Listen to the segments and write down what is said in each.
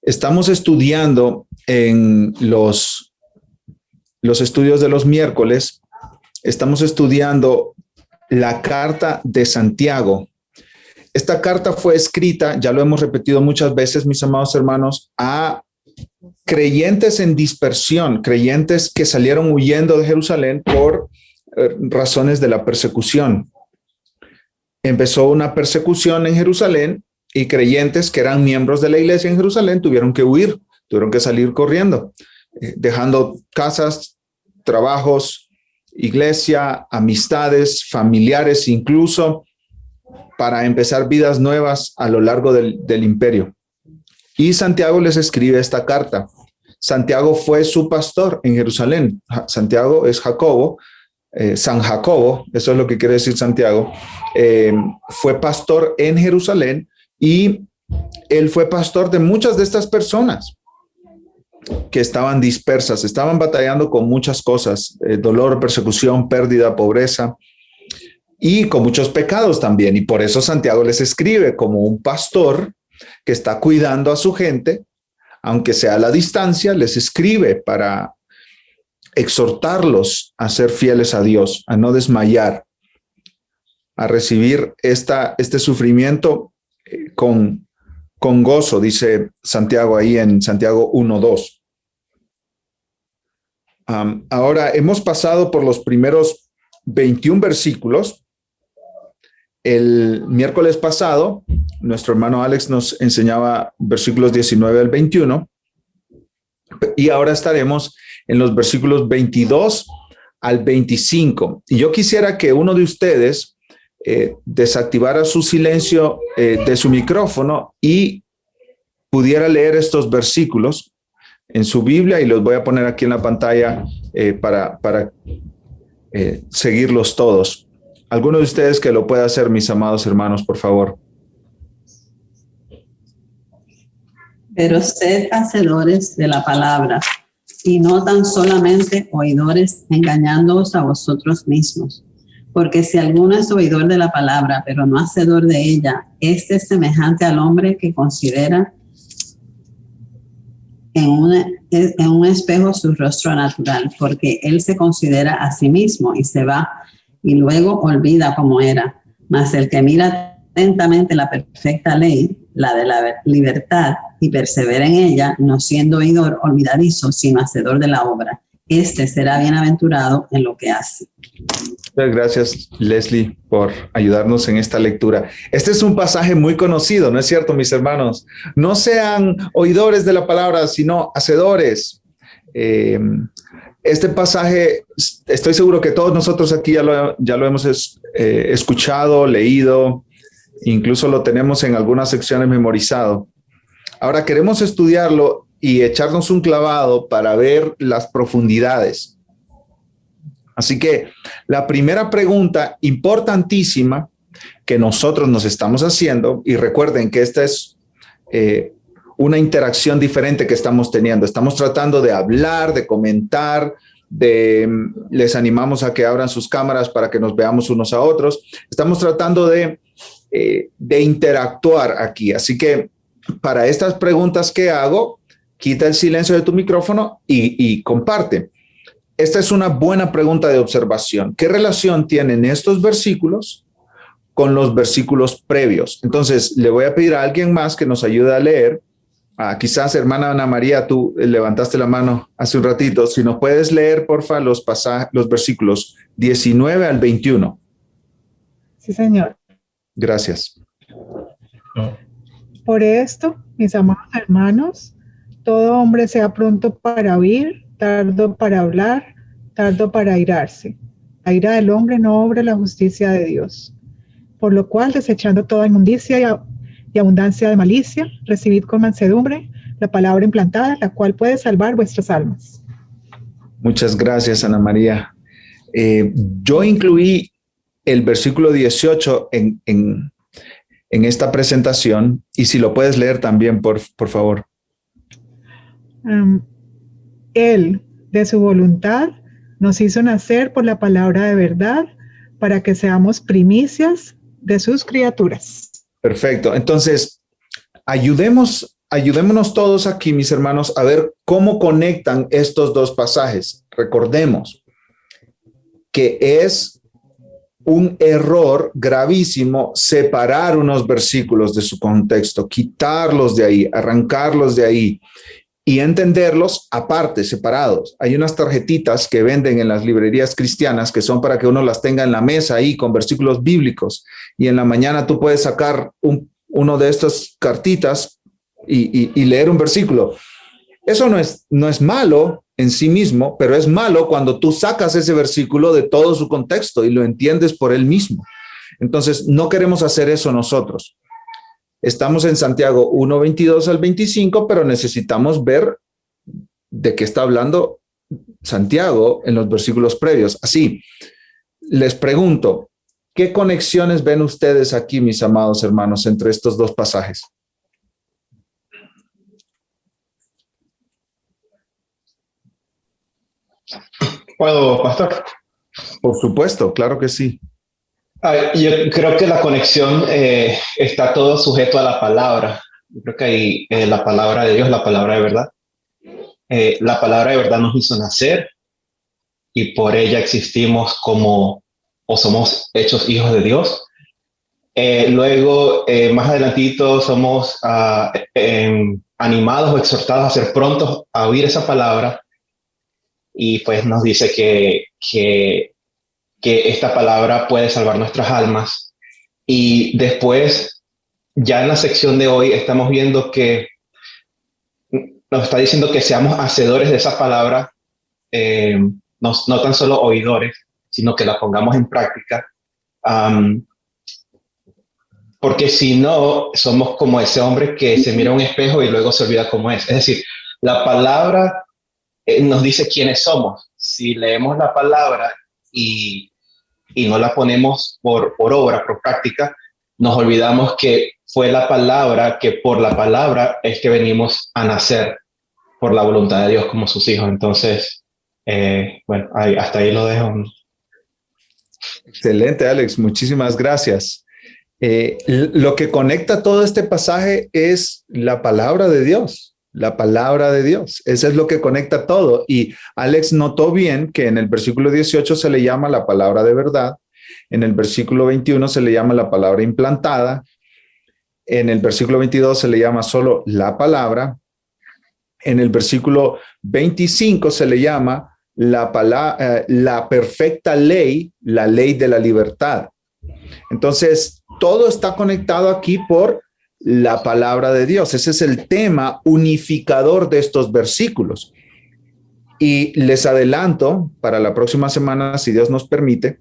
Estamos estudiando en los estudios de los miércoles, estamos estudiando la carta de Santiago. Esta carta fue escrita, ya lo hemos repetido muchas veces, mis amados hermanos, a creyentes en dispersión, creyentes que salieron huyendo de Jerusalén por razones de la persecución. Empezó una persecución en Jerusalén y creyentes que eran miembros de la iglesia en Jerusalén tuvieron que huir, tuvieron que salir corriendo, dejando casas, trabajos, iglesia, amistades, familiares incluso, para empezar vidas nuevas a lo largo del imperio. Y Santiago les escribe esta carta. Santiago fue su pastor en Jerusalén. Santiago es Jacobo, San Jacobo, eso es lo que quiere decir Santiago. Fue pastor en Jerusalén y él fue pastor de muchas de estas personas que estaban dispersas, estaban batallando con muchas cosas, dolor, persecución, pérdida, pobreza y con muchos pecados también. Y por eso Santiago les escribe como un pastor que está cuidando a su gente, aunque sea a la distancia, les escribe para exhortarlos a ser fieles a Dios, a no desmayar, a recibir este sufrimiento con gozo, dice Santiago ahí en Santiago 1:2. Ahora hemos pasado por los primeros 21 versículos. El miércoles pasado, nuestro hermano Alex nos enseñaba versículos 19 al 21 y ahora estaremos en los versículos 22 al 25. Y yo quisiera que uno de ustedes desactivara su silencio de su micrófono y pudiera leer estos versículos en su Biblia, y los voy a poner aquí en la pantalla para seguirlos todos. ¿Alguno de ustedes que lo pueda hacer, mis amados hermanos, por favor? Pero sed hacedores de la palabra, y no tan solamente oidores, engañándoos a vosotros mismos. Porque si alguno es oidor de la palabra, pero no hacedor de ella, este es semejante al hombre que considera en un espejo su rostro natural, porque él se considera a sí mismo y se va, y luego olvida cómo era. Mas el que mira atentamente la perfecta ley, la de la libertad, y persevera en ella, no siendo oidor olvidadizo, sino hacedor de la obra, este será bienaventurado en lo que hace. Muchas gracias, Leslie, por ayudarnos en esta lectura. Este es un pasaje muy conocido, ¿no es cierto, mis hermanos? No sean oidores de la palabra, sino hacedores. Este pasaje, estoy seguro que todos nosotros aquí ya lo hemos escuchado, leído, incluso lo tenemos en algunas secciones memorizado. Ahora queremos estudiarlo y echarnos un clavado para ver las profundidades. Así que la primera pregunta importantísima que nosotros nos estamos haciendo, y recuerden que esta es una interacción diferente que estamos teniendo. Estamos tratando de hablar, de comentar, les animamos a que abran sus cámaras para que nos veamos unos a otros. Estamos tratando de interactuar aquí. Así que para estas preguntas que hago, quita el silencio de tu micrófono y comparte. Esta es una buena pregunta de observación. ¿Qué relación tienen estos versículos con los versículos previos? Entonces, le voy a pedir a alguien más que nos ayude a leer. Quizás, hermana Ana María, tú levantaste la mano hace un ratito. Si nos puedes leer, porfa, los versículos 19 al 21. Sí, señor. Gracias. Por esto, mis amados hermanos, todo hombre sea pronto para oír, tardo para hablar, tardo para airarse. La ira del hombre no obra la justicia de Dios. Por lo cual, desechando toda inmundicia y abundancia de malicia, recibid con mansedumbre la palabra implantada, la cual puede salvar vuestras almas. Muchas gracias, Ana María. Yo incluí el versículo 18 en esta presentación, y si lo puedes leer también, por favor. Él, de su voluntad, nos hizo nacer por la palabra de verdad, para que seamos primicias de sus criaturas. Perfecto. Entonces, ayudemos ayudémonos todos aquí, mis hermanos, a ver cómo conectan estos dos pasajes. Recordemos que es un error gravísimo separar unos versículos de su contexto, quitarlos de ahí, arrancarlos de ahí y entenderlos aparte, separados. Hay unas tarjetitas que venden en las librerías cristianas que son para que uno las tenga en la mesa ahí con versículos bíblicos, y en la mañana tú puedes sacar uno de estas cartitas y leer un versículo. Eso no es malo en sí mismo, pero es malo cuando tú sacas ese versículo de todo su contexto y lo entiendes por él mismo. Entonces, no queremos hacer eso nosotros. Estamos en Santiago 1, 22 al 25, pero necesitamos ver de qué está hablando Santiago en los versículos previos. Así, les pregunto, ¿qué conexiones ven ustedes aquí, mis amados hermanos, entre estos dos pasajes? ¿Puedo, pastor? Por supuesto, claro que sí. Yo creo que la conexión está todo sujeto a la palabra. Yo creo que ahí la palabra de Dios, la palabra de verdad. La palabra de verdad nos hizo nacer y por ella existimos como o somos hechos hijos de Dios. Luego, más adelantito, somos animados o exhortados a ser prontos a oír esa palabra. Y pues nos dice que esta palabra puede salvar nuestras almas. Y después, ya en la sección de hoy, estamos viendo que nos está diciendo que seamos hacedores de esa palabra, no tan solo oidores, sino que la pongamos en práctica. Porque si no, somos como ese hombre que se mira a un espejo y luego se olvida cómo es. Es decir, la palabra nos dice quiénes somos. Si leemos la palabra y no la ponemos por obra, por práctica, nos olvidamos que fue la palabra, que por la palabra es que venimos a nacer por la voluntad de Dios como sus hijos. Entonces, bueno, hasta ahí lo dejo. Excelente, Alex. Muchísimas gracias. Lo que conecta todo este pasaje es la palabra de Dios. La palabra de Dios. Eso es lo que conecta todo. Y Alex notó bien que en el versículo 18 se le llama la palabra de verdad. En el versículo 21 se le llama la palabra implantada. En el versículo 22 se le llama solo la palabra. En el versículo 25 se le llama la perfecta ley, la ley de la libertad. Entonces, todo está conectado aquí por la palabra de Dios. Ese es el tema unificador de estos versículos. Y les adelanto para la próxima semana, si Dios nos permite,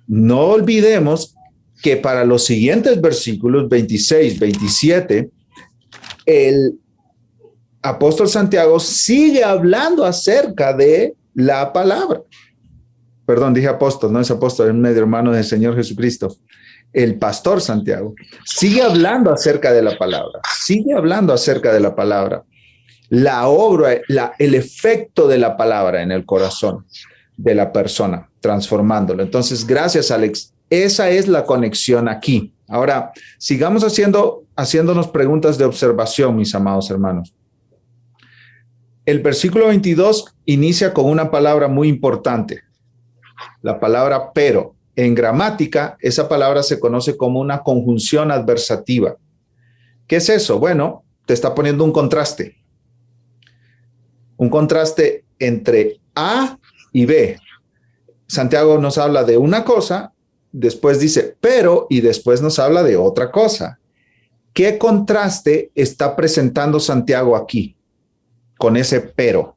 no olvidemos que para los siguientes versículos 26, 27, el apóstol Santiago sigue hablando acerca de la palabra. Perdón, dije apóstol, no es apóstol, es medio hermano del Señor Jesucristo. El pastor Santiago sigue hablando acerca de la palabra, la obra, el efecto de la palabra en el corazón de la persona, transformándolo. Entonces, gracias, Alex. Esa es la conexión aquí. Ahora, sigamos haciéndonos preguntas de observación, mis amados hermanos. El versículo 22 inicia con una palabra muy importante, la palabra pero. En gramática, esa palabra se conoce como una conjunción adversativa. ¿Qué es eso? Bueno, te está poniendo un contraste. Un contraste entre A y B. Santiago nos habla de una cosa, después dice pero y después nos habla de otra cosa. ¿Qué contraste está presentando Santiago aquí con ese pero?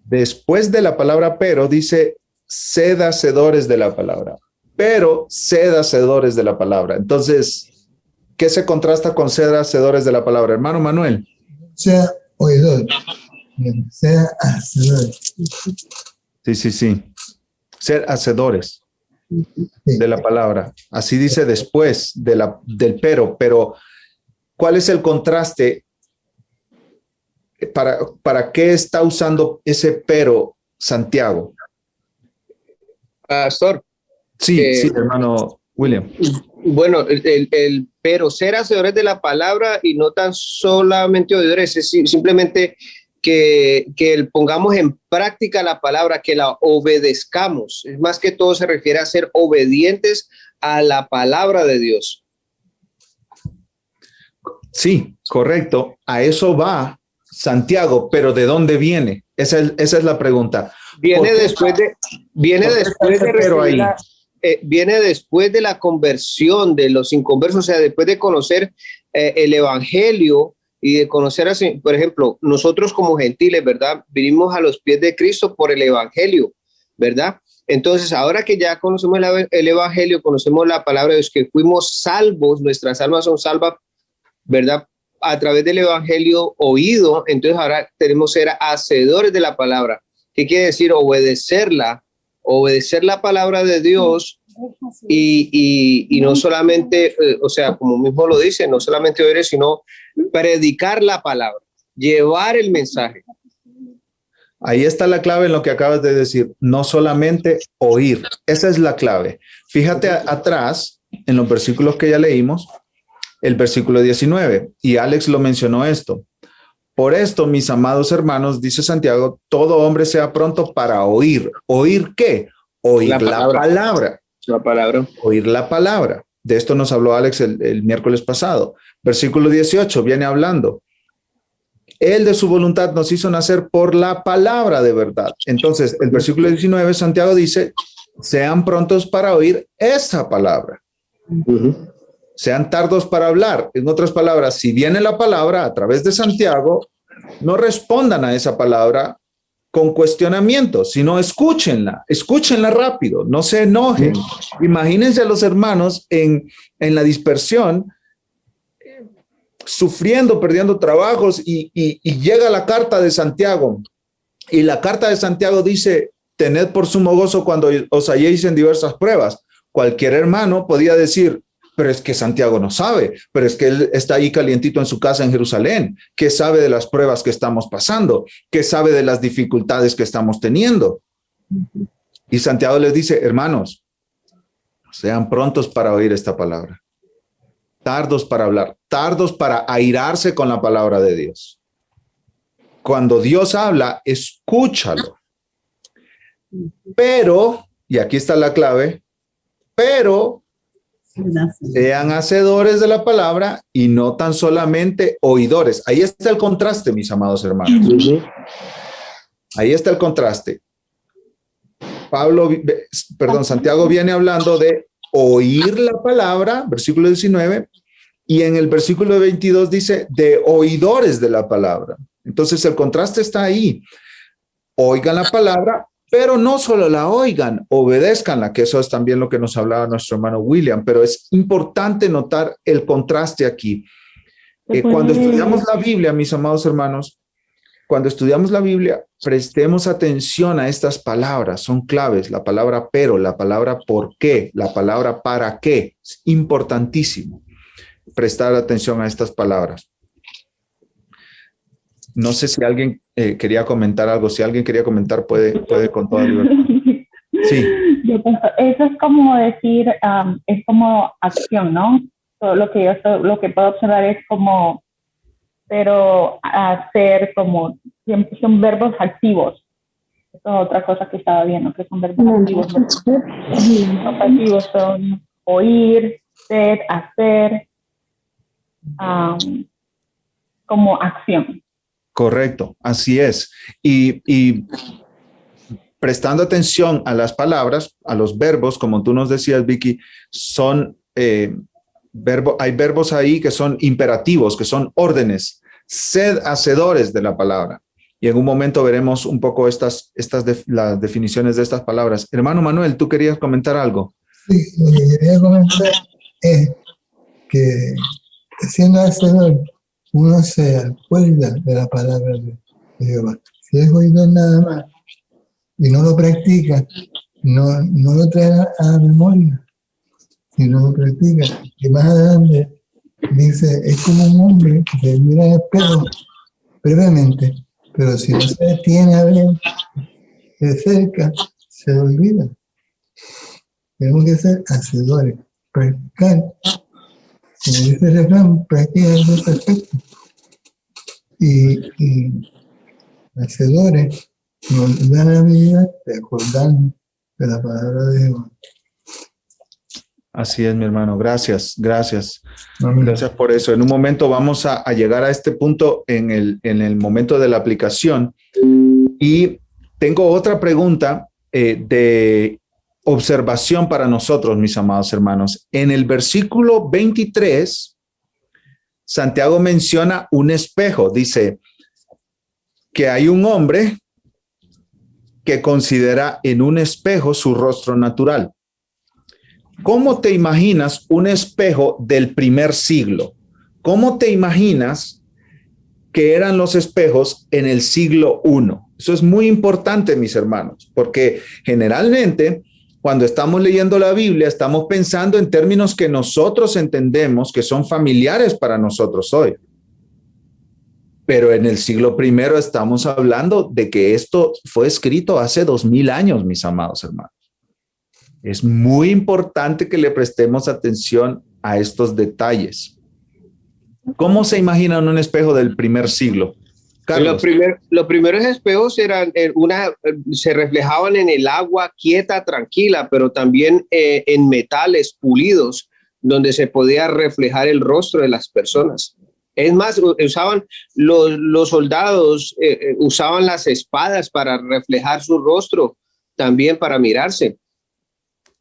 Después de la palabra pero, dice, sed hacedores de la palabra. Pero, sed hacedores de la palabra. Entonces, ¿qué se contrasta con sed hacedores de la palabra? Hermano Manuel. Sea oidor. Sea hacedor. Sí. Ser hacedores. de la palabra. Así dice después del pero ¿cuál es el contraste? ¿Para qué está usando ese pero Santiago? Pastor. Sí, hermano William. Bueno, el pero ser hacedores de la palabra y no tan solamente oidores, es simplemente que pongamos en práctica la palabra, que la obedezcamos. Es más que todo se refiere a ser obedientes a la palabra de Dios. Sí, correcto. A eso va Santiago, pero ¿de dónde viene? Esa es la pregunta. Viene después de la conversión de los inconversos, o sea, después de conocer el evangelio y de conocer así, por ejemplo, nosotros como gentiles, ¿verdad? Vinimos a los pies de Cristo por el evangelio, ¿verdad? Entonces, ahora que ya conocemos el evangelio, conocemos la palabra de Dios, que fuimos salvos, nuestras almas son salvas, ¿verdad? A través del evangelio oído, entonces ahora tenemos que ser hacedores de la palabra. ¿Qué quiere decir? Obedecer la palabra de Dios y no solamente, o sea, como mismo lo dice, no solamente oír, sino predicar la palabra, llevar el mensaje. Ahí está la clave en lo que acabas de decir, no solamente oír, esa es la clave. Fíjate atrás, en los versículos que ya leímos, el versículo 19, y Alex lo mencionó esto. Por esto, mis amados hermanos, dice Santiago, todo hombre sea pronto para oír. ¿Oír qué? Oír la palabra. La palabra. Oír la palabra. De esto nos habló Alex el miércoles pasado. Versículo 18 viene hablando. Él de su voluntad nos hizo nacer por la palabra de verdad. Entonces, el versículo 19, Santiago dice, sean prontos para oír esa palabra. Sean tardos para hablar. En otras palabras, si viene la palabra a través de Santiago, no respondan a esa palabra con cuestionamientos, sino escúchenla rápido, no se enojen. Imagínense a los hermanos en la dispersión, sufriendo, perdiendo trabajos y llega la carta de Santiago. Y la carta de Santiago dice, tened por sumo gozo cuando os halléis en diversas pruebas. Cualquier hermano podía decir, pero es que Santiago no sabe, pero es que él está ahí calientito en su casa en Jerusalén, que sabe de las pruebas que estamos pasando, que sabe de las dificultades que estamos teniendo. Y Santiago les dice, hermanos, sean prontos para oír esta palabra, tardos para hablar, tardos para airarse con la palabra de Dios. Cuando Dios habla, escúchalo. Pero, y aquí está la clave, pero sean hacedores de la palabra y no tan solamente oidores. Ahí está el contraste, mis amados hermanos. Ahí está el contraste. Santiago viene hablando de oír la palabra, versículo 19, y en el versículo 22 dice de oidores de la palabra. Entonces el contraste está ahí. Oigan la palabra, pero no solo la oigan, obedézcanla, que eso es también lo que nos hablaba nuestro hermano William, pero es importante notar el contraste aquí. Cuando estudiamos la Biblia, mis amados hermanos, cuando estudiamos la Biblia, prestemos atención a estas palabras, son claves, la palabra pero, la palabra por qué, la palabra para qué, es importantísimo prestar atención a estas palabras. No sé si alguien quería comentar algo. Si alguien quería comentar, puede con toda libertad. Sí. Eso es como decir, es como acción, ¿no? Todo lo que puedo observar es como, pero hacer como, siempre son verbos activos. Eso es otra cosa que estaba viendo, que son verbos activos. Los pasivos son oír, ser, hacer, como acción. Correcto, así es. Y prestando atención a las palabras, a los verbos, como tú nos decías, Vicky, son hay verbos ahí que son imperativos, que son órdenes. Sed hacedores de la palabra. Y en un momento veremos un poco las definiciones de estas palabras. Hermano Manuel, ¿tú querías comentar algo? Sí, lo que quería comentar es que siendo hacedor, uno se acuerda de la palabra de Jehová. Si es oído nada más y no lo practica, no lo trae a la memoria, sino lo practica. Y más adelante dice, es como un hombre que se mira en el espejo brevemente, pero si no se detiene a ver de cerca, se le olvida. Tenemos que ser hacedores, practicar. Como dice el refrán, practica es lo perfecto. Y hacedores nos dan la habilidad de acordarnos de la palabra de Dios. Así es, mi hermano. Gracias, gracias. Amén. Gracias por eso. En un momento vamos a llegar a este punto en el momento de la aplicación. Y tengo otra pregunta de observación para nosotros, mis amados hermanos. En el versículo 23, Santiago menciona un espejo. Dice que hay un hombre que considera en un espejo su rostro natural. ¿Cómo te imaginas un espejo del primer siglo? ¿Cómo te imaginas que eran los espejos en el siglo I? Eso es muy importante, mis hermanos, porque generalmente cuando estamos leyendo la Biblia estamos pensando en términos que nosotros entendemos que son familiares para nosotros hoy. Pero en el siglo I estamos hablando de que esto fue escrito hace 2000 años, mis amados hermanos. Es muy importante que le prestemos atención a estos detalles. ¿Cómo se imaginan un espejo del primer siglo? Carlos. Los primeros espejos se reflejaban en el agua quieta, tranquila, pero también en metales pulidos, donde se podía reflejar el rostro de las personas. Es más, usaban los soldados, usaban las espadas para reflejar su rostro, también para mirarse.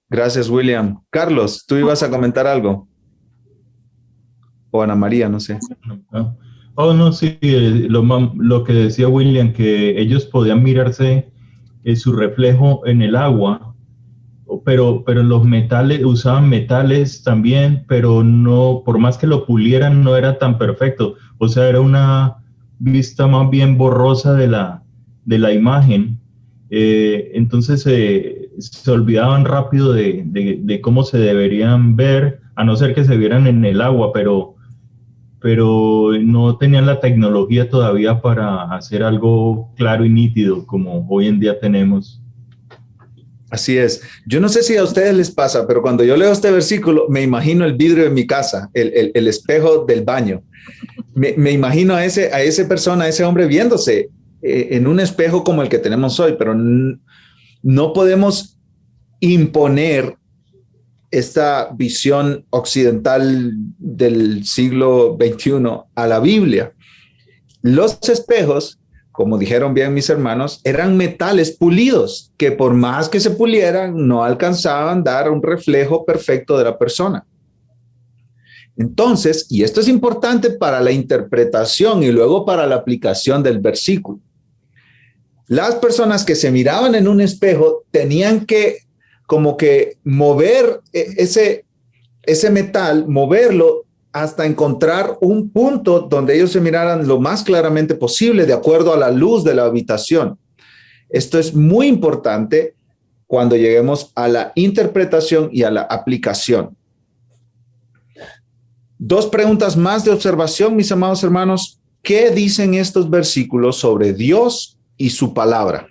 Gracias, William. Carlos, ¿tú ibas a comentar algo? O Ana María, no sé. Oh, no, sí, lo que decía William, que ellos podían mirarse su reflejo en el agua, pero los metales, usaban metales también, pero no, por más que lo pulieran, no era tan perfecto. O sea, era una vista más bien borrosa de la imagen. Entonces se olvidaban rápido de cómo se deberían ver, a no ser que se vieran en el agua, pero no tenían la tecnología todavía para hacer algo claro y nítido como hoy en día tenemos. Así es. Yo no sé si a ustedes les pasa, pero cuando yo leo este versículo, me imagino el vidrio de mi casa, el espejo del baño. Me imagino a esa persona, a ese hombre viéndose en un espejo como el que tenemos hoy, pero no podemos imponer esta visión occidental del siglo XXI a la Biblia. Los espejos, como dijeron bien mis hermanos, eran metales pulidos que por más que se pulieran no alcanzaban a dar un reflejo perfecto de la persona. Entonces, y esto es importante para la interpretación y luego para la aplicación del versículo, las personas que se miraban en un espejo tenían que como que mover ese metal, moverlo hasta encontrar un punto donde ellos se miraran lo más claramente posible de acuerdo a la luz de la habitación. Esto es muy importante cuando lleguemos a la interpretación y a la aplicación. Dos preguntas más de observación, mis amados hermanos. ¿Qué dicen estos versículos sobre Dios y su palabra?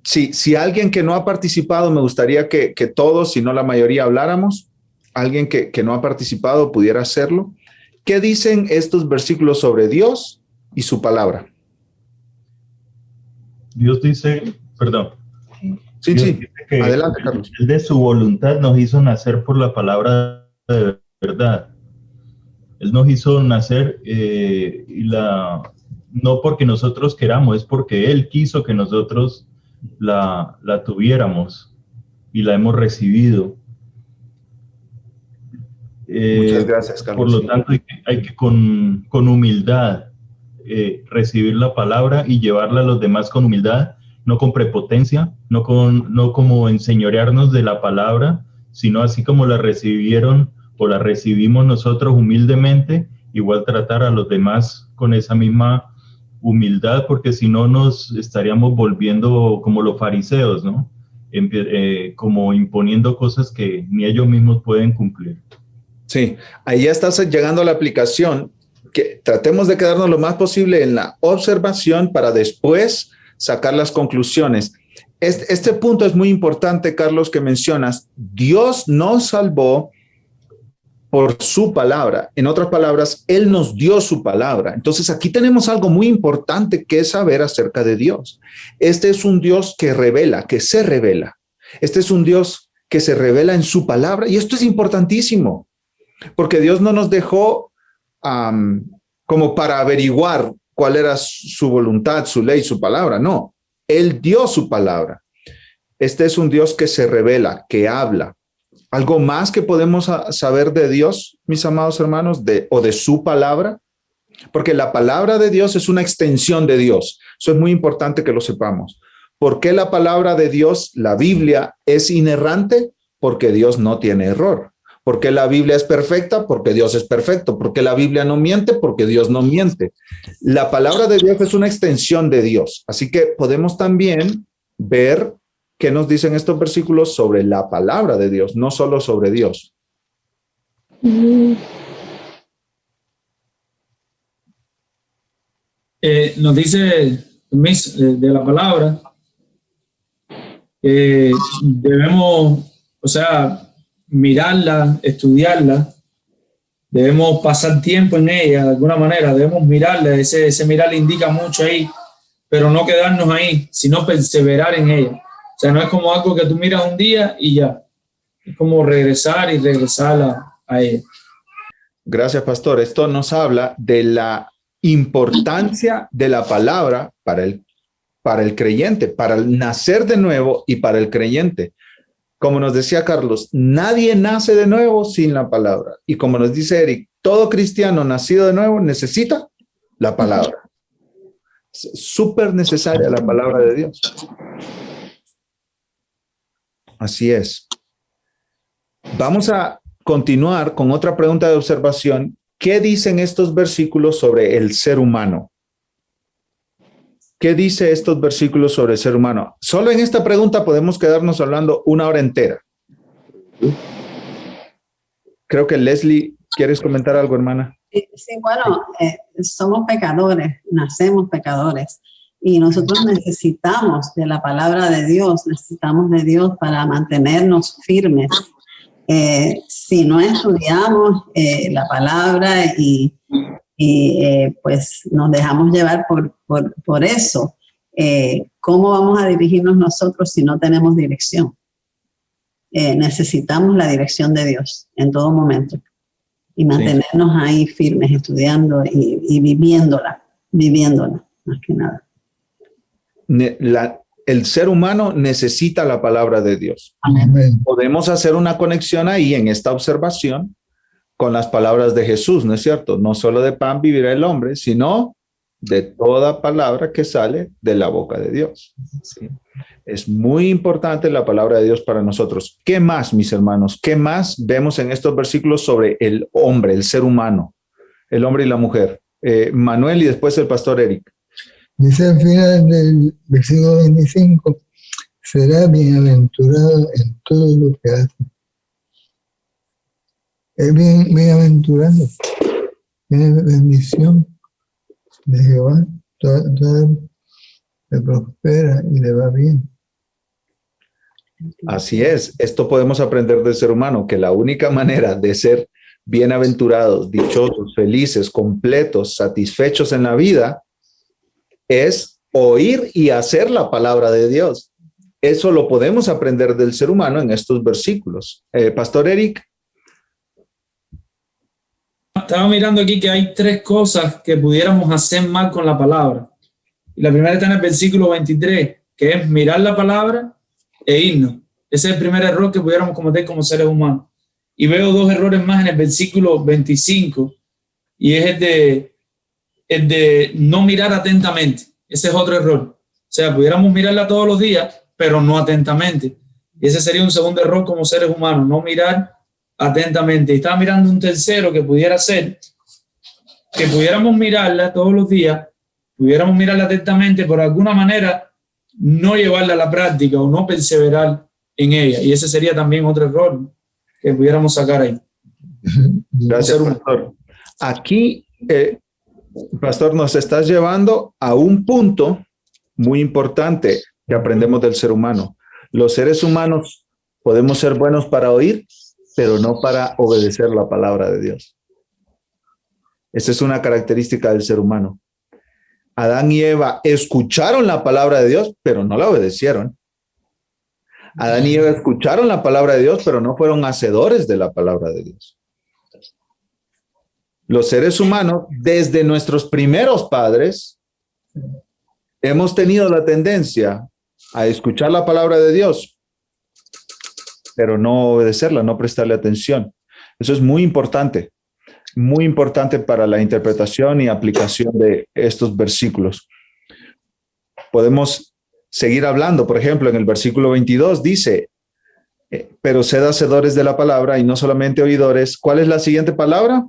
Si alguien que no ha participado, me gustaría que todos, si no la mayoría, habláramos. Alguien que no ha participado pudiera hacerlo. ¿Qué dicen estos versículos sobre Dios y su palabra? Dios dice, perdón. Sí, Dios sí. dice que Adelante, Carlos. Él de su voluntad nos hizo nacer por la palabra de verdad. Él nos hizo nacer no porque nosotros queramos, es porque Él quiso que nosotros la tuviéramos y la hemos recibido. Muchas gracias, Carlos. Por lo tanto, hay que con humildad recibir la palabra y llevarla a los demás con humildad, no con prepotencia, no como enseñorearnos de la palabra, sino así como la recibieron o la recibimos nosotros humildemente, igual tratar a los demás con esa misma humildad, porque si no nos estaríamos volviendo como los fariseos, ¿no? como imponiendo cosas que ni ellos mismos pueden cumplir. Sí, ahí ya estás llegando a la aplicación, que tratemos de quedarnos lo más posible en la observación para después sacar las conclusiones. Este punto es muy importante, Carlos, que mencionas. Dios nos salvó por su palabra. En otras palabras, Él nos dio su palabra. Entonces, aquí tenemos algo muy importante que saber acerca de Dios. Este es un Dios que revela, que se revela. Este es un Dios que se revela en su palabra. Y esto es importantísimo, porque Dios no nos dejó como para averiguar cuál era su voluntad, su ley, su palabra. No, Él dio su palabra. Este es un Dios que se revela, que habla. ¿Algo más que podemos saber de Dios, mis amados hermanos, o de su palabra? Porque la palabra de Dios es una extensión de Dios. Eso es muy importante que lo sepamos. ¿Por qué la palabra de Dios, la Biblia, es inerrante? Porque Dios no tiene error. ¿Por qué la Biblia es perfecta? Porque Dios es perfecto. ¿Por qué la Biblia no miente? Porque Dios no miente. La palabra de Dios es una extensión de Dios. Así que podemos también ver qué nos dicen estos versículos sobre la palabra de Dios, no solo sobre Dios. Nos dice de la palabra que debemos, mirarla, estudiarla, debemos pasar tiempo en ella de alguna manera, debemos mirarla, ese mirar indica mucho ahí, pero no quedarnos ahí, sino perseverar en ella. O sea, no es como algo que tú miras un día y ya, es como regresar a ella. Gracias, pastor. Esto nos habla de la importancia de la palabra para el creyente, para el nacer de nuevo y para el creyente. Como nos decía Carlos, nadie nace de nuevo sin la palabra. Y como nos dice Eric, todo cristiano nacido de nuevo necesita la palabra. Es súper necesaria la palabra de Dios. Así es. Vamos a continuar con otra pregunta de observación. ¿Qué dicen estos versículos sobre el ser humano? ¿Qué dice estos versículos sobre el ser humano? Solo en esta pregunta podemos quedarnos hablando una hora entera. Creo que Leslie, ¿quieres comentar algo, hermana? Sí, bueno, somos pecadores, nacemos pecadores y nosotros necesitamos de la palabra de Dios, necesitamos de Dios para mantenernos firmes. Si no estudiamos la palabra y pues nos dejamos llevar por eso, ¿cómo vamos a dirigirnos nosotros si no tenemos dirección? Necesitamos la dirección de Dios en todo momento y mantenernos ahí firmes, estudiando y viviéndola, más que nada. El ser humano necesita la palabra de Dios. Amén. Podemos hacer una conexión ahí en esta observación con las palabras de Jesús, ¿no es cierto? No solo de pan vivirá el hombre, sino de toda palabra que sale de la boca de Dios. ¿Sí? Es muy importante la palabra de Dios para nosotros. ¿Qué más, mis hermanos? ¿Qué más vemos en estos versículos sobre el hombre, el ser humano, el hombre y la mujer? Manuel y después el pastor Eric. Dice al final del versículo 25, será bienaventurado en todo lo que hace. Es bienaventurado, tiene bendición de Jehová, todo le prospera y le va bien. Así es, esto podemos aprender del ser humano, que la única manera de ser bienaventurados, dichosos, felices, completos, satisfechos en la vida es oír y hacer la palabra de Dios. Eso lo podemos aprender del ser humano en estos versículos. Pastor Eric. Estaba mirando aquí que hay 3 cosas que pudiéramos hacer mal con la palabra. Y la primera está en el versículo 23, que es mirar la palabra e irnos. Ese es el primer error que pudiéramos cometer como seres humanos. Y veo 2 errores más en el versículo 25, y es el de no mirar atentamente. Ese es otro error. O sea, pudiéramos mirarla todos los días, pero no atentamente. Y ese sería un segundo error como seres humanos, no mirar atentamente. Y estaba mirando un tercero que pudiera ser que pudiéramos mirarla todos los días, pudiéramos mirarla atentamente, por alguna manera no llevarla a la práctica o no perseverar en ella. Y ese sería también otro error que pudiéramos sacar ahí. Gracias, pastor. Aquí, pastor, nos estás llevando a un punto muy importante que aprendemos del ser humano. Los seres humanos podemos ser buenos para oír, pero no para obedecer la palabra de Dios. Esa es una característica del ser humano. Adán y Eva escucharon la palabra de Dios, pero no la obedecieron. Adán y Eva escucharon la palabra de Dios, pero no fueron hacedores de la palabra de Dios. Los seres humanos, desde nuestros primeros padres, hemos tenido la tendencia a escuchar la palabra de Dios, pero no obedecerla, no prestarle atención. Eso es muy importante para la interpretación y aplicación de estos versículos. Podemos seguir hablando. Por ejemplo, en el versículo 22 dice, pero sed hacedores de la palabra y no solamente oidores. ¿Cuál es la siguiente palabra?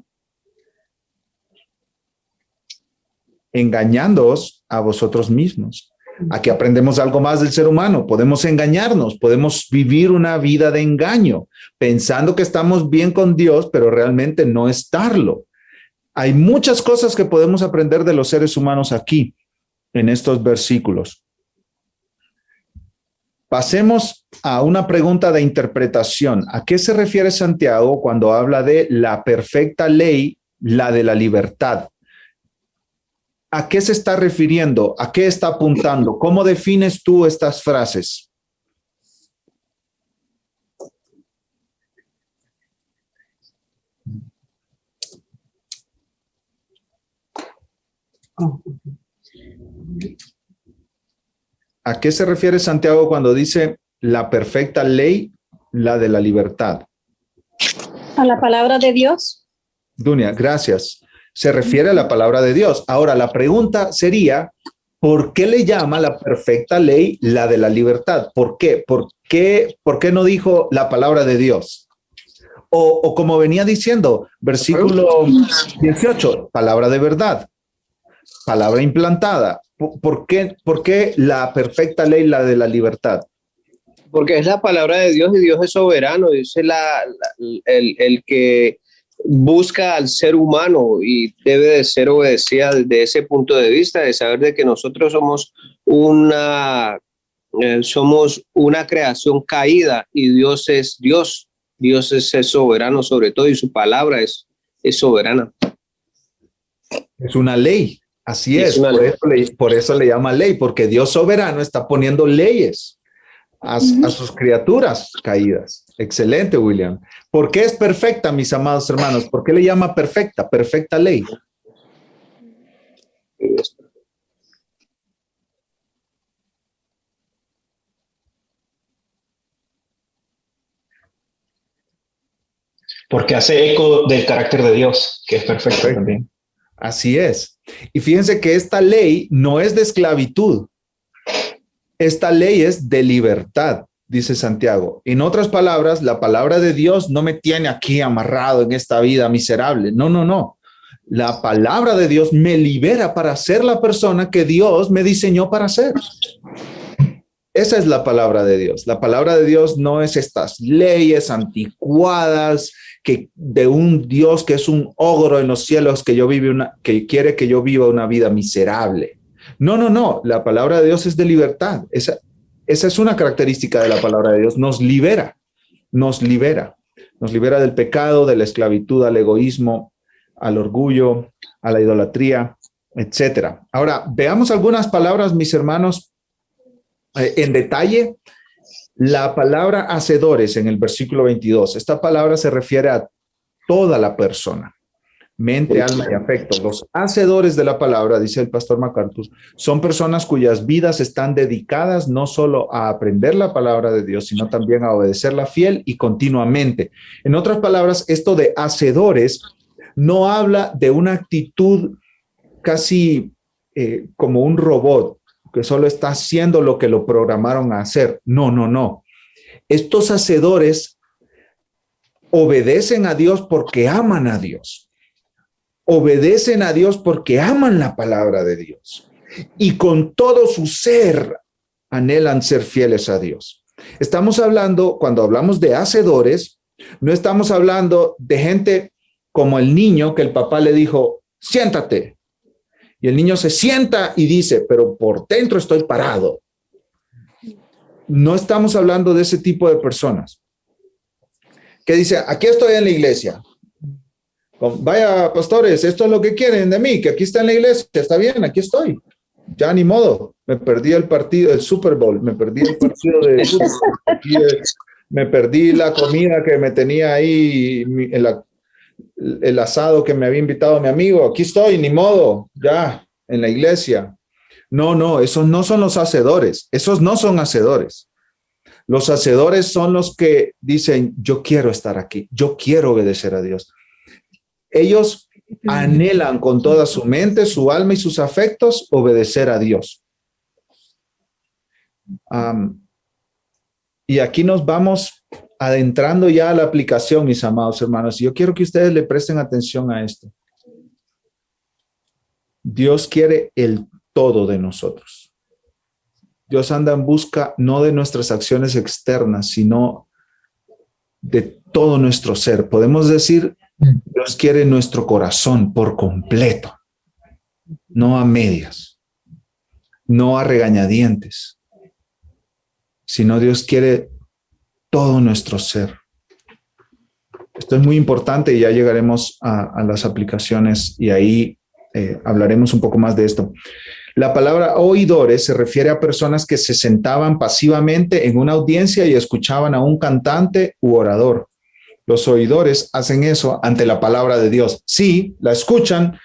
Engañándoos a vosotros mismos. Aquí aprendemos algo más del ser humano. Podemos engañarnos, podemos vivir una vida de engaño, pensando que estamos bien con Dios, pero realmente no estarlo. Hay muchas cosas que podemos aprender de los seres humanos aquí, en estos versículos. Pasemos a una pregunta de interpretación. ¿A qué se refiere Santiago cuando habla de la perfecta ley, la de la libertad? ¿A qué se está refiriendo? ¿A qué está apuntando? ¿Cómo defines tú estas frases? ¿A qué se refiere Santiago cuando dice la perfecta ley, la de la libertad? A la palabra de Dios. Dunia, gracias. Se refiere a la palabra de Dios. Ahora, la pregunta sería, ¿por qué le llama la perfecta ley la de la libertad? ¿Por qué? ¿Por qué no dijo la palabra de Dios? O como venía diciendo, versículo 18, palabra de verdad, palabra implantada. ¿Por qué la perfecta ley, la de la libertad? Porque es la palabra de Dios y Dios es soberano. Dios es el que busca al ser humano y debe de ser obedecida desde ese punto de vista, de saber de que nosotros somos una creación caída y Dios es Dios. Dios es soberano sobre todo y su palabra es soberana. Es una ley, así es. Por eso le llama ley, porque Dios soberano está poniendo leyes a sus criaturas caídas. Excelente, William. ¿Por qué es perfecta, mis amados hermanos? ¿Por qué le llama perfecta? Perfecta ley. Porque hace eco del carácter de Dios, que es perfecto también. Así es. Y fíjense que esta ley no es de esclavitud. Esta ley es de libertad, dice Santiago. En otras palabras, la palabra de Dios no me tiene aquí amarrado en esta vida miserable. No, no, no. La palabra de Dios me libera para ser la persona que Dios me diseñó para ser. Esa es la palabra de Dios. La palabra de Dios no es estas leyes anticuadas que de un Dios que es un ogro en los cielos que quiere que yo viva una vida miserable. No, no, no. La palabra de Dios es de libertad. Esa es una característica de la palabra de Dios. Nos libera del pecado, de la esclavitud, al egoísmo, al orgullo, a la idolatría, etcétera. Ahora, veamos algunas palabras, mis hermanos, en detalle. La palabra hacedores en el versículo 22. Esta palabra se refiere a toda la persona, mente, alma y afecto. Los hacedores de la palabra, dice el pastor MacArthur, son personas cuyas vidas están dedicadas no solo a aprender la palabra de Dios, sino también a obedecerla fiel y continuamente. En otras palabras, esto de hacedores no habla de una actitud casi como un robot que solo está haciendo lo que lo programaron a hacer. No, no, no. Estos hacedores obedecen a Dios porque aman a Dios. Obedecen a Dios porque aman la palabra de Dios. Y con todo su ser anhelan ser fieles a Dios. Estamos hablando, cuando hablamos de hacedores, no estamos hablando de gente como el niño que el papá le dijo, siéntate. Y el niño se sienta y dice, pero por dentro estoy parado. No estamos hablando de ese tipo de personas que dice, aquí estoy en la iglesia. Vaya, pastores, esto es lo que quieren de mí, que aquí está en la iglesia, está bien, aquí estoy. Ya ni modo, me perdí el partido del Super Bowl, me perdí el partido de fútbol, me perdí la comida que me tenía ahí, el asado que me había invitado mi amigo, aquí estoy, ni modo, ya, en la iglesia. No, esos no son los hacedores, esos no son hacedores. Los hacedores son los que dicen, yo quiero estar aquí, yo quiero obedecer a Dios. Ellos anhelan con toda su mente, su alma y sus afectos obedecer a Dios. Y aquí nos vamos adentrando ya a la aplicación, mis amados hermanos. Yo quiero que ustedes le presten atención a esto. Dios quiere el todo de nosotros. Dios anda en busca no de nuestras acciones externas, sino de todo nuestro ser. Podemos decir, Dios quiere nuestro corazón por completo, no a medias, no a regañadientes, sino Dios quiere todo nuestro ser. Esto es muy importante y ya llegaremos a las aplicaciones y ahí hablaremos un poco más de esto. La palabra oidores se refiere a personas que se sentaban pasivamente en una audiencia y escuchaban a un cantante u orador. Los oidores hacen eso ante la palabra de Dios. Sí, la escuchan,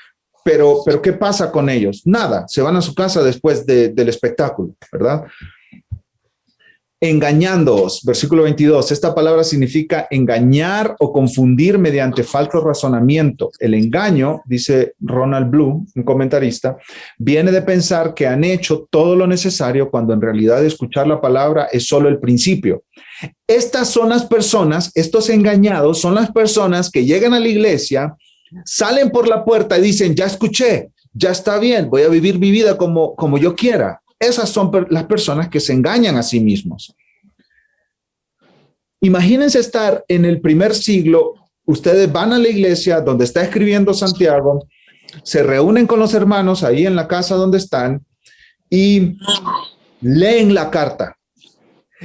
pero ¿qué pasa con ellos? Nada, se van a su casa después del espectáculo, ¿verdad? Engañándoos, versículo 22. Esta palabra significa engañar o confundir mediante falso razonamiento. El engaño, dice Ronald Blue, un comentarista, viene de pensar que han hecho todo lo necesario cuando en realidad escuchar la palabra es solo el principio. Estas son las personas, estos engañados son las personas que llegan a la iglesia, salen por la puerta y dicen, ya escuché, ya está bien, voy a vivir mi vida como yo quiera. Esas son las personas que se engañan a sí mismos. Imagínense estar en el primer siglo, ustedes van a la iglesia donde está escribiendo Santiago, se reúnen con los hermanos ahí en la casa donde están y leen la carta.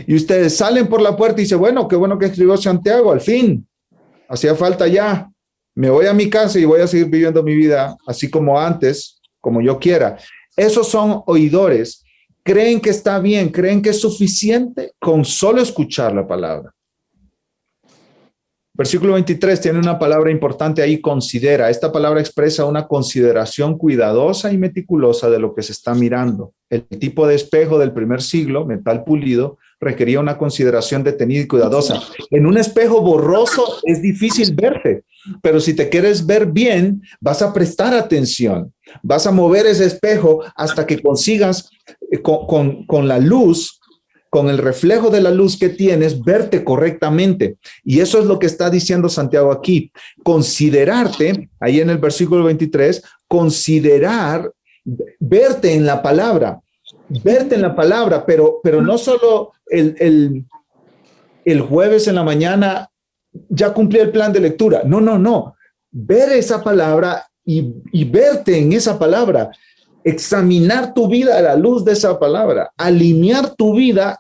Y ustedes salen por la puerta y dicen, bueno, qué bueno que escribió Santiago, al fin, hacía falta ya, me voy a mi casa y voy a seguir viviendo mi vida así como antes, como yo quiera. Esos son oidores. Creen que está bien, creen que es suficiente con solo escuchar la palabra. Versículo 23 tiene una palabra importante ahí, considera. Esta palabra expresa una consideración cuidadosa y meticulosa de lo que se está mirando. El tipo de espejo del primer siglo, metal pulido, requería una consideración detenida y cuidadosa. En un espejo borroso es difícil verte, pero si te quieres ver bien, vas a prestar atención. Vas a mover ese espejo hasta que consigas con la luz, con el reflejo de la luz que tienes, verte correctamente. Y eso es lo que está diciendo Santiago aquí. Considerarte, ahí en el versículo 23, considerar, verte en la palabra, pero no solo el jueves en la mañana ya cumplí el plan de lectura. No. Ver esa palabra y verte en esa palabra, examinar tu vida a la luz de esa palabra, alinear tu vida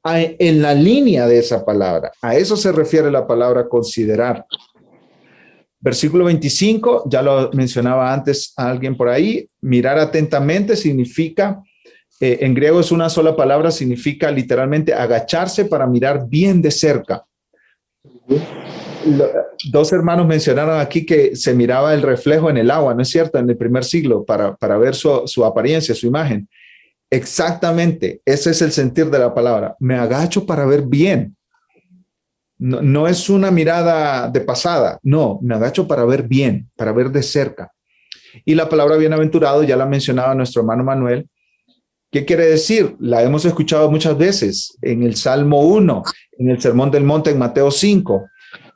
en la línea de esa palabra. A eso se refiere la palabra considerar. Versículo 25, ya lo mencionaba antes a alguien por ahí, mirar atentamente significa, en griego es una sola palabra, significa literalmente agacharse para mirar bien de cerca. Dos hermanos mencionaron aquí que se miraba el reflejo en el agua, ¿no es cierto? En el primer siglo, para ver su apariencia, su imagen. Exactamente, ese es el sentir de la palabra. Me agacho para ver bien. No es una mirada de pasada, no, me agacho para ver bien, para ver de cerca. Y la palabra bienaventurado ya la mencionaba nuestro hermano Manuel. ¿Qué quiere decir? La hemos escuchado muchas veces en el Salmo 1, en el Sermón del Monte en Mateo 5.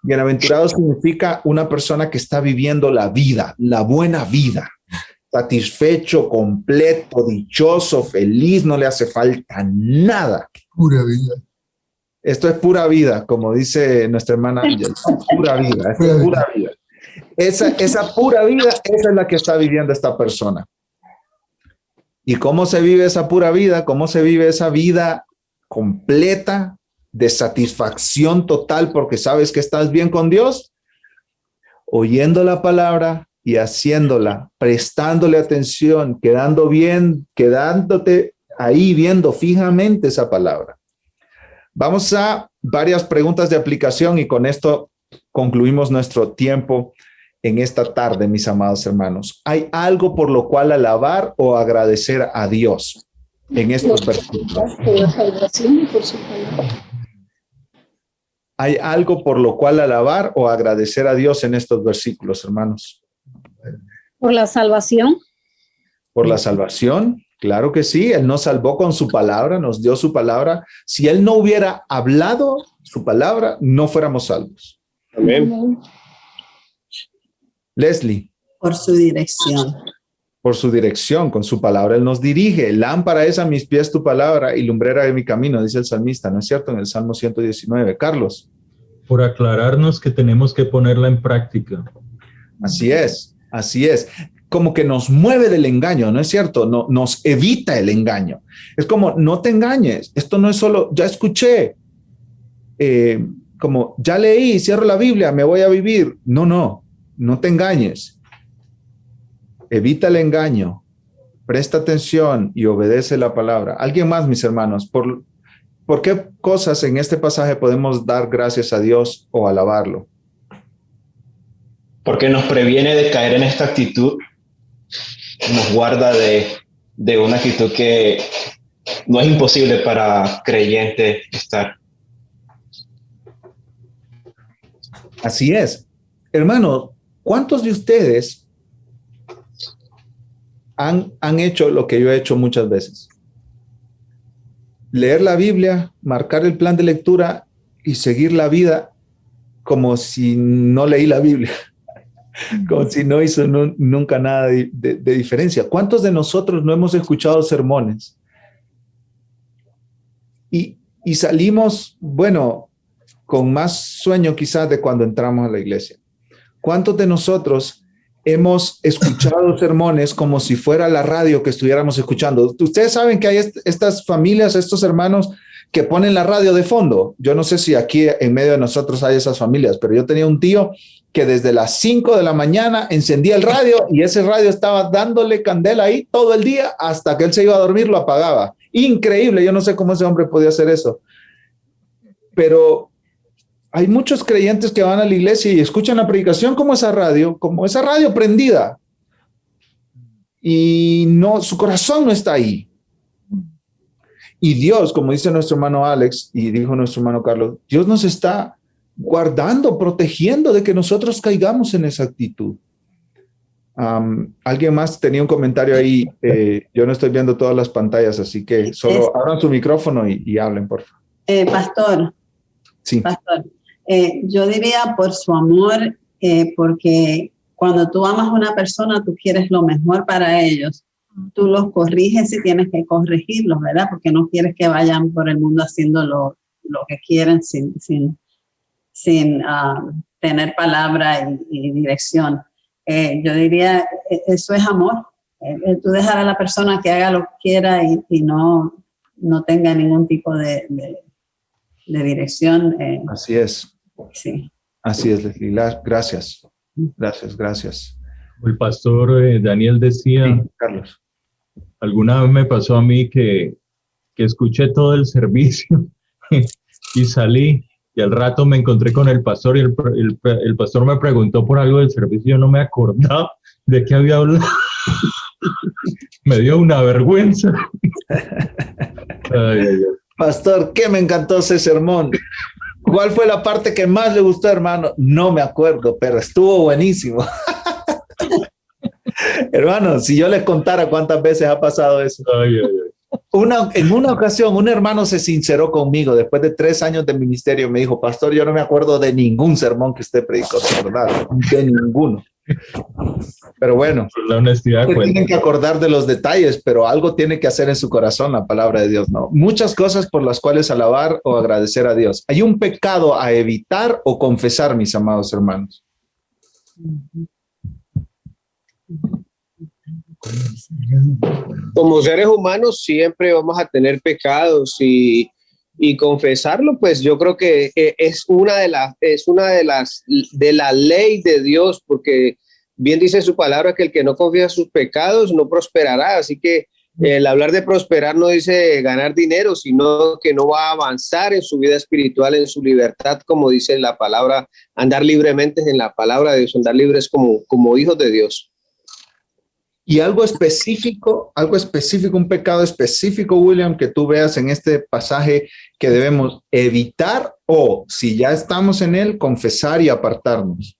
Bienaventurado significa una persona que está viviendo la vida, la buena vida. satisfecho, completo, dichoso, feliz, no le hace falta nada. Pura vida. Esto es pura vida, como dice nuestra hermana Ángel, pura vida, esto es pura vida. Esa pura vida, esa es la que está viviendo esta persona. ¿Y cómo se vive esa pura vida? ¿Cómo se vive esa vida completa de satisfacción total porque sabes que estás bien con Dios? Oyendo la palabra y haciéndola, prestándole atención, quedando bien, quedándote ahí viendo fijamente esa palabra. Vamos a varias preguntas de aplicación y con esto concluimos nuestro tiempo en esta tarde, mis amados hermanos. ¿Hay algo por lo cual alabar o agradecer a Dios en estos versículos? Por la salvación y por su palabra. ¿Hay algo por lo cual alabar o agradecer a Dios en estos versículos, hermanos? Por la salvación. Por la salvación, claro que sí. Él nos salvó con su palabra, nos dio su palabra. Si Él no hubiera hablado su palabra, no fuéramos salvos. Amén. Leslie. Por su dirección. Por su dirección, con su palabra Él nos dirige. Lámpara es a mis pies tu palabra y lumbrera de mi camino, dice el salmista, ¿no es cierto? En el Salmo 119. Carlos. Por aclararnos que tenemos que ponerla en práctica. Así es, así es. Como que nos mueve del engaño, ¿no es cierto? No, nos evita el engaño. Es como, no te engañes. Esto no es solo, ya escuché, como ya leí, cierro la Biblia, me voy a vivir. No te engañes. Evita el engaño, presta atención y obedece la palabra. ¿Alguien más, mis hermanos? ¿Por qué cosas en este pasaje podemos dar gracias a Dios o alabarlo? Porque nos previene de caer en esta actitud, nos guarda de una actitud que no es imposible para creyentes estar. Así es. Hermano, ¿cuántos de ustedes han hecho lo que yo he hecho muchas veces? Leer la Biblia, marcar el plan de lectura y seguir la vida como si no leí la Biblia, como si no hizo nunca nada de diferencia. ¿Cuántos de nosotros no hemos escuchado sermones? Y salimos, bueno, con más sueño quizás de cuando entramos a la iglesia. ¿Cuántos de nosotros hemos escuchado sermones como si fuera la radio que estuviéramos escuchando? Ustedes saben que hay estas familias, estos hermanos que ponen la radio de fondo. Yo no sé si aquí en medio de nosotros hay esas familias, pero yo tenía un tío que desde las 5 de la mañana encendía el radio y ese radio estaba dándole candela ahí todo el día hasta que él se iba a dormir, lo apagaba. Increíble, yo no sé cómo ese hombre podía hacer eso. Pero hay muchos creyentes que van a la iglesia y escuchan la predicación como esa radio prendida. Y no, su corazón no está ahí. Y Dios, como dice nuestro hermano Alex y dijo nuestro hermano Carlos, Dios nos está guardando, protegiendo de que nosotros caigamos en esa actitud. Alguien más tenía un comentario ahí. Yo no estoy viendo todas las pantallas, así que solo abran su micrófono y hablen, por favor. Pastor. Sí. Pastor. Yo diría por su amor, porque cuando tú amas a una persona, tú quieres lo mejor para ellos. Tú los corriges si tienes que corregirlos, ¿verdad? Porque no quieres que vayan por el mundo haciendo lo que quieren sin tener palabra y dirección. Yo diría, eso es amor. Tú dejar a la persona que haga lo que quiera y no tenga ningún tipo de dirección. Así es. Sí. Así es, Leslie. Gracias. El pastor Daniel decía, sí, Carlos, alguna vez me pasó a mí que escuché todo el servicio y salí y al rato me encontré con el pastor y el pastor me preguntó por algo del servicio y yo no me acordaba de qué había hablado. Me dio una vergüenza. Ay. Pastor, ¿qué me encantó ese sermón? ¿Cuál fue la parte que más le gustó, hermano? No me acuerdo, pero estuvo buenísimo. Hermano, si yo les contara cuántas veces ha pasado eso. En una ocasión, un hermano se sinceró conmigo después de 3 años de ministerio. Me dijo, pastor, yo no me acuerdo de ningún sermón que usted predicó, de verdad, de ninguno. Pero bueno, La honestidad se cuenta. tienen que acordar de los detalles, pero algo tiene que hacer en su corazón la palabra de Dios, ¿no? Muchas cosas por las cuales alabar o agradecer a Dios. Hay un pecado a evitar o confesar, mis amados hermanos. Como seres humanos siempre vamos a tener pecados y confesarlo, pues yo creo que es una de la ley de Dios, porque bien dice su palabra que el que no confiesa sus pecados no prosperará. Así que el hablar de prosperar no dice ganar dinero, sino que no va a avanzar en su vida espiritual, en su libertad, como dice la palabra, andar libremente en la palabra de Dios, andar libres como hijos de Dios. Y algo específico, un pecado específico, William, que tú veas en este pasaje que debemos evitar o, si ya estamos en él, confesar y apartarnos.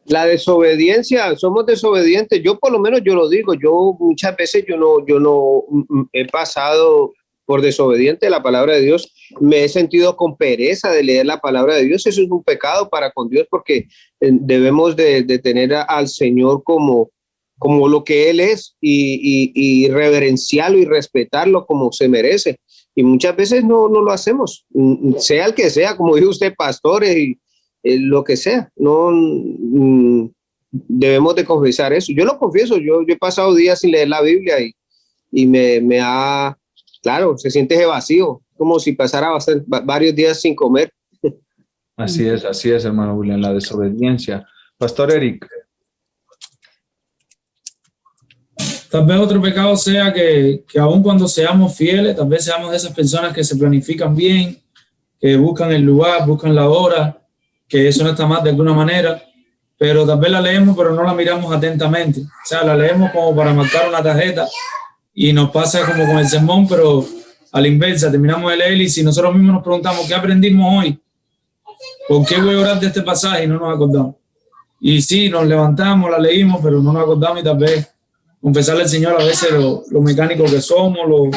La desobediencia, somos desobedientes. Yo por lo menos yo lo digo, yo muchas veces yo no he pasado por desobediente de la palabra de Dios, me he sentido con pereza de leer la palabra de Dios. Eso es un pecado para con Dios, porque debemos de tener al Señor como lo que Él es y reverenciarlo y respetarlo como se merece. Y muchas veces no lo hacemos, sea el que sea, como dijo usted, pastores y lo que sea. No debemos de confesar eso. Yo lo confieso, yo he pasado días sin leer la Biblia y me ha, claro, se siente ese vacío, como si pasara varios días sin comer. Así es, hermano William, la desobediencia. Pastor Eric. Tal vez otro pecado sea que aun cuando seamos fieles, tal vez seamos de esas personas que se planifican bien, que buscan el lugar, buscan la hora, que eso no está mal de alguna manera, pero tal vez la leemos pero no la miramos atentamente. O sea, la leemos como para marcar una tarjeta y nos pasa como con el sermón, pero a la inversa, terminamos de leer y si nosotros mismos nos preguntamos ¿qué aprendimos hoy? ¿Por qué voy a orar de este pasaje? Y no nos acordamos. Y sí, nos levantamos, la leímos, pero no nos acordamos y tal vez confesarle al Señor a veces lo mecánicos que somos, lo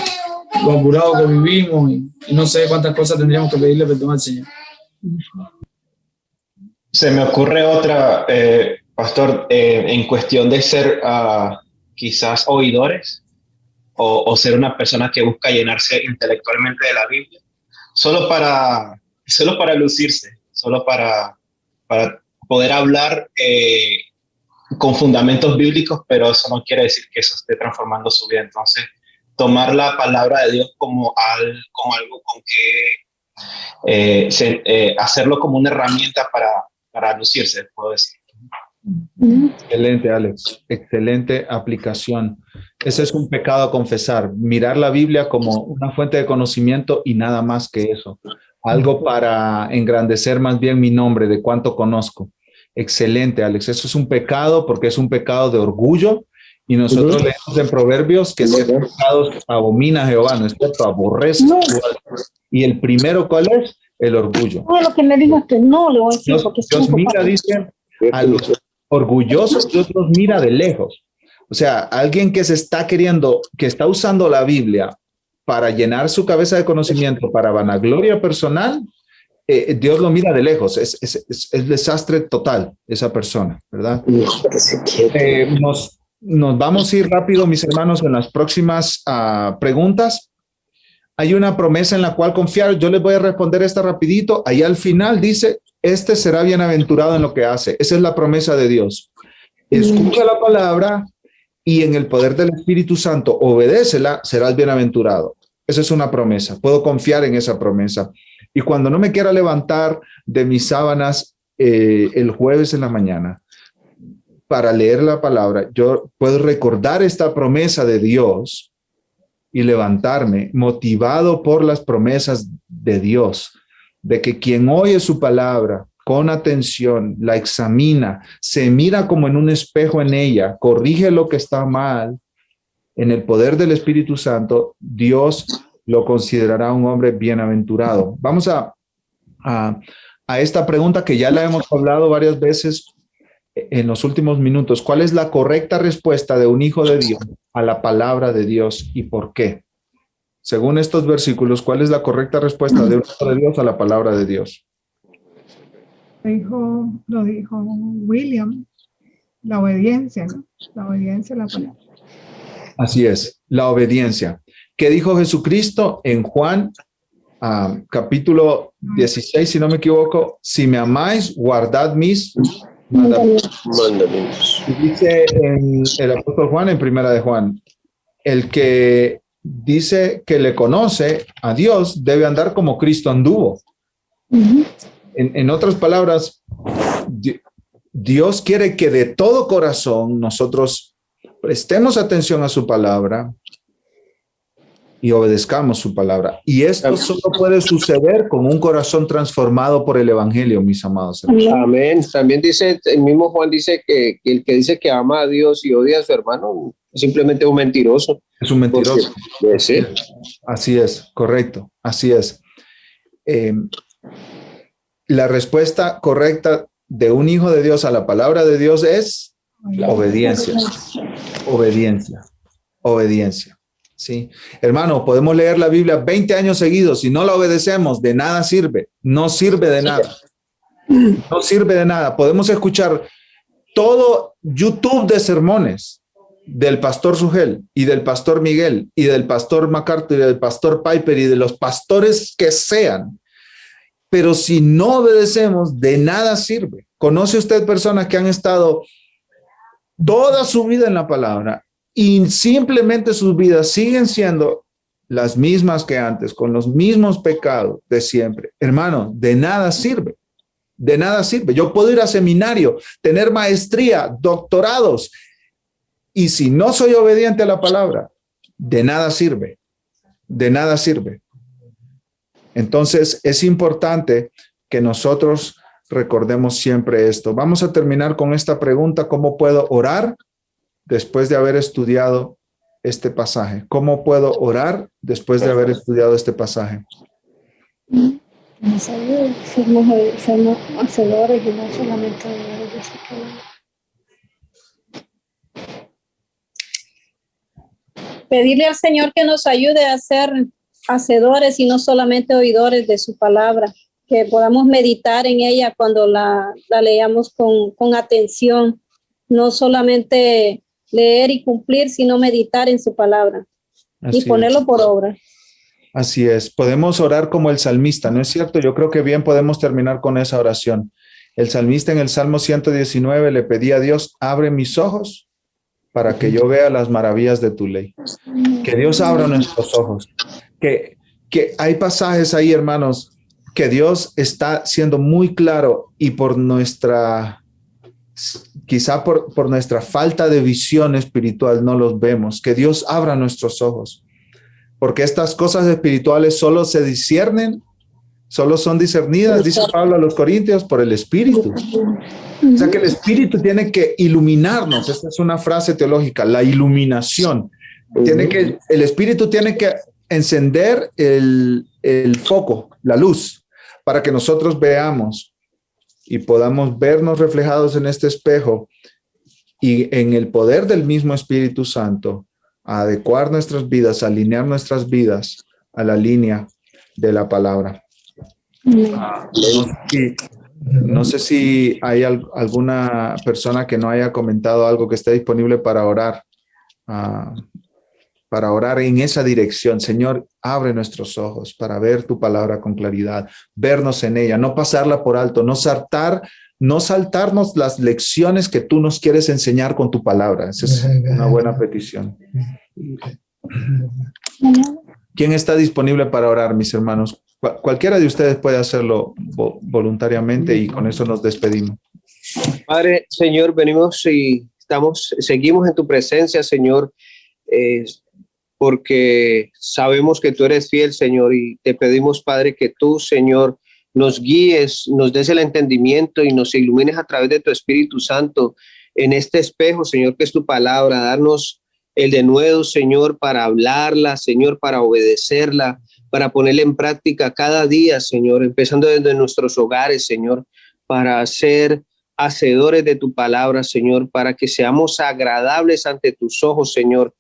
apurados que vivimos y no sé cuántas cosas tendríamos que pedirle perdón al Señor. Se me ocurre otra, pastor, en cuestión de ser quizás oidores o ser una persona que busca llenarse intelectualmente de la Biblia, solo para lucirse, solo para poder hablar con fundamentos bíblicos, pero eso no quiere decir que eso esté transformando su vida. Entonces, tomar la palabra de Dios como algo con que hacerlo como una herramienta para lucirse, puedo decir. Excelente, Alex. Excelente aplicación. Ese es un pecado a confesar. Mirar la Biblia como una fuente de conocimiento y nada más que eso. Algo para engrandecer más bien mi nombre, de cuánto conozco. Excelente, Alex. Eso es un pecado porque es un pecado de orgullo y nosotros leemos en Proverbios que si pecados abomina a Jehová, ¿no es cierto? Aborrece. Y el primero, ¿cuál es? El orgullo. Lo que me dijo usted, no le voy a decir porque Dios mira, dice, a los orgullosos, Dios los mira de lejos. O sea, alguien que está usando la Biblia para llenar su cabeza de conocimiento, para vanagloria personal, Dios lo mira de lejos. Es desastre total esa persona, ¿verdad? Nos vamos a ir rápido, mis hermanos, en las próximas preguntas. Hay una promesa en la cual confiar. Yo les voy a responder esta rapidito. Ahí al final dice, este será bienaventurado en lo que hace. Esa es la promesa de Dios. Escucha la palabra y en el poder del Espíritu Santo obedécela, serás bienaventurado. Esa es una promesa. Puedo confiar en esa promesa. Y cuando no me quiera levantar de mis sábanas el jueves en la mañana para leer la palabra, yo puedo recordar esta promesa de Dios y levantarme motivado por las promesas de Dios, de que quien oye su palabra con atención, la examina, se mira como en un espejo en ella, corrige lo que está mal, en el poder del Espíritu Santo, Dios lo considerará un hombre bienaventurado. Vamos a esta pregunta que ya la hemos hablado varias veces en los últimos minutos. ¿Cuál es la correcta respuesta de un hijo de Dios a la palabra de Dios y por qué? Según estos versículos, ¿cuál es la correcta respuesta de un hijo de Dios a la palabra de Dios? Lo dijo William. La obediencia, ¿no? La obediencia a la palabra. Así es, la obediencia. ¿Qué dijo Jesucristo en Juan capítulo 16, si no me equivoco? Si me amáis, guardad mis mandamientos. Y dice en el apóstol Juan, en primera de Juan, el que dice que le conoce a Dios debe andar como Cristo anduvo. En otras palabras, Dios quiere que de todo corazón nosotros prestemos atención a su palabra y obedezcamos su palabra. Y esto solo puede suceder con un corazón transformado por el evangelio, mis amados hermanos. Amén. También dice, el mismo Juan dice que el que dice que ama a Dios y odia a su hermano es simplemente un mentiroso. Es un mentiroso. Porque, sí. Así es, correcto, así es. La respuesta correcta de un hijo de Dios a la palabra de Dios es obediencia. Obediencia. Obediencia. Sí. Hermano, podemos leer la Biblia 20 años seguidos. Si no la obedecemos, de nada sirve. No sirve de nada. No sirve de nada. Podemos escuchar todo YouTube de sermones del pastor Sugel y del pastor Miguel y del pastor MacArthur y del pastor Piper y de los pastores que sean. Pero si no obedecemos, de nada sirve. ¿Conoce usted personas que han estado toda su vida en la palabra y simplemente sus vidas siguen siendo las mismas que antes, con los mismos pecados de siempre? Hermano, de nada sirve. De nada sirve. Yo puedo ir a seminario, tener maestría, doctorados, y si no soy obediente a la palabra, de nada sirve. De nada sirve. Entonces, es importante que nosotros recordemos siempre esto. Vamos a terminar con esta pregunta: ¿cómo puedo orar después de haber estudiado este pasaje? ¿Cómo puedo orar después de haber estudiado este pasaje? Nos ayude, sermos hacedores y no solamente oidores de su palabra. Pedirle al Señor que nos ayude a ser hacedores y no solamente oidores de su palabra, que podamos meditar en ella cuando la leamos con atención, no solamente leer y cumplir, sino meditar en su palabra y ponerlo por obra. Así es, podemos orar como el salmista, ¿no es cierto? Yo creo que bien podemos terminar con esa oración. El salmista en el Salmo 119 le pedía a Dios: abre mis ojos para que yo vea las maravillas de tu ley. Que Dios abra nuestros ojos. Que hay pasajes ahí, hermanos, que Dios está siendo muy claro y quizá por nuestra falta de visión espiritual no los vemos. Que Dios abra nuestros ojos, porque estas cosas espirituales solo se disciernen, solo son discernidas, dice Pablo a los Corintios, por el Espíritu. O sea que el Espíritu tiene que iluminarnos. Esta es una frase teológica, la iluminación. El Espíritu tiene que encender el foco, la luz, para que nosotros veamos y podamos vernos reflejados en este espejo y en el poder del mismo Espíritu Santo, a adecuar nuestras vidas, a alinear nuestras vidas a la línea de la palabra. No sé si hay alguna persona que no haya comentado algo, que esté disponible para orar en esa dirección. Señor, abre nuestros ojos para ver tu palabra con claridad, vernos en ella, no pasarla por alto, no saltarnos las lecciones que tú nos quieres enseñar con tu palabra. Esa es una buena petición. ¿Quién está disponible para orar, mis hermanos? Cualquiera de ustedes puede hacerlo voluntariamente y con eso nos despedimos. Padre, Señor, venimos y seguimos en tu presencia, Señor, porque sabemos que tú eres fiel, Señor, y te pedimos, Padre, que tú, Señor, nos guíes, nos des el entendimiento y nos ilumines a través de tu Espíritu Santo en este espejo, Señor, que es tu palabra. Darnos el denuedo, Señor, para hablarla, Señor, para obedecerla, para ponerla en práctica cada día, Señor, empezando desde nuestros hogares, Señor, para ser hacedores de tu palabra, Señor, para que seamos agradables ante tus ojos, Señor,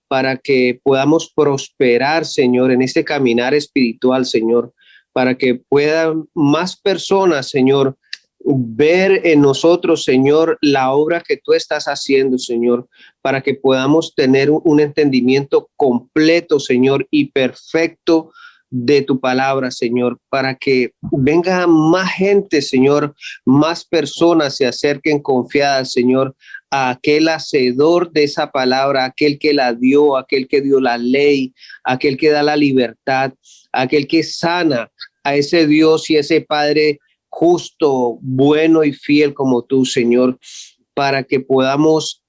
para que podamos prosperar, Señor, en este caminar espiritual, Señor, para que puedan más personas, Señor, ver en nosotros, Señor, la obra que tú estás haciendo, Señor, para que podamos tener un entendimiento completo, Señor, y perfecto de tu palabra, Señor, para que venga más gente, Señor, más personas se acerquen confiadas, Señor, a aquel hacedor de esa palabra, aquel que la dio, aquel que dio la ley, aquel que da la libertad, aquel que sana, a ese Dios y ese Padre justo, bueno y fiel como tú, Señor, para que podamos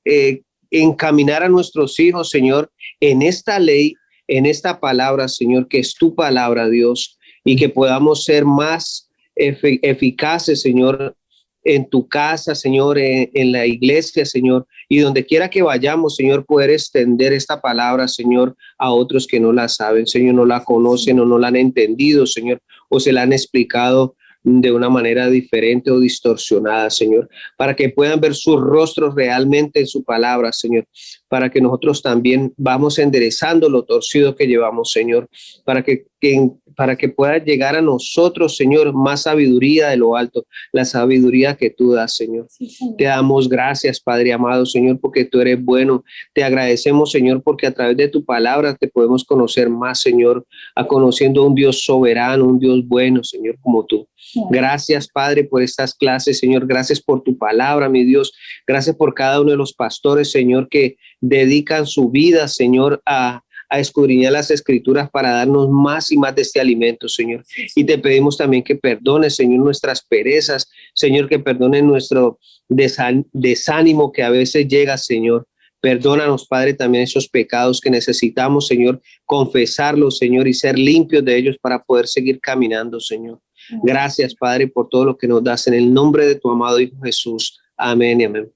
encaminar a nuestros hijos, Señor, en esta ley, en esta palabra, Señor, que es tu palabra, Dios, y que podamos ser más eficaces, Señor, en tu casa, Señor, en la iglesia, Señor, y donde quiera que vayamos, Señor, poder extender esta palabra, Señor, a otros que no la saben, Señor, no la conocen o no la han entendido, Señor, o se la han explicado de una manera diferente o distorsionada, Señor, para que puedan ver sus rostros realmente en su palabra, Señor, para que nosotros también vamos enderezando lo torcido que llevamos, Señor, para que pueda llegar a nosotros, Señor, más sabiduría de lo alto, la sabiduría que tú das, Señor. Sí, Señor. Te damos gracias, Padre amado, Señor, porque tú eres bueno. Te agradecemos, Señor, porque a través de tu palabra te podemos conocer más, Señor, conociendo a un Dios soberano, un Dios bueno, Señor, como tú. Gracias, Padre, por estas clases, Señor. Gracias por tu palabra, mi Dios. Gracias por cada uno de los pastores, Señor, que dedican su vida, Señor, a escudriñar las escrituras para darnos más y más de este alimento, Señor. Y te pedimos también que perdones, Señor, nuestras perezas, Señor, que perdones nuestro desánimo que a veces llega, Señor. Perdónanos, Padre, también esos pecados que necesitamos, Señor, confesarlos, Señor, y ser limpios de ellos para poder seguir caminando, Señor. Gracias, Padre, por todo lo que nos das en el nombre de tu amado Hijo Jesús. Amén y amén.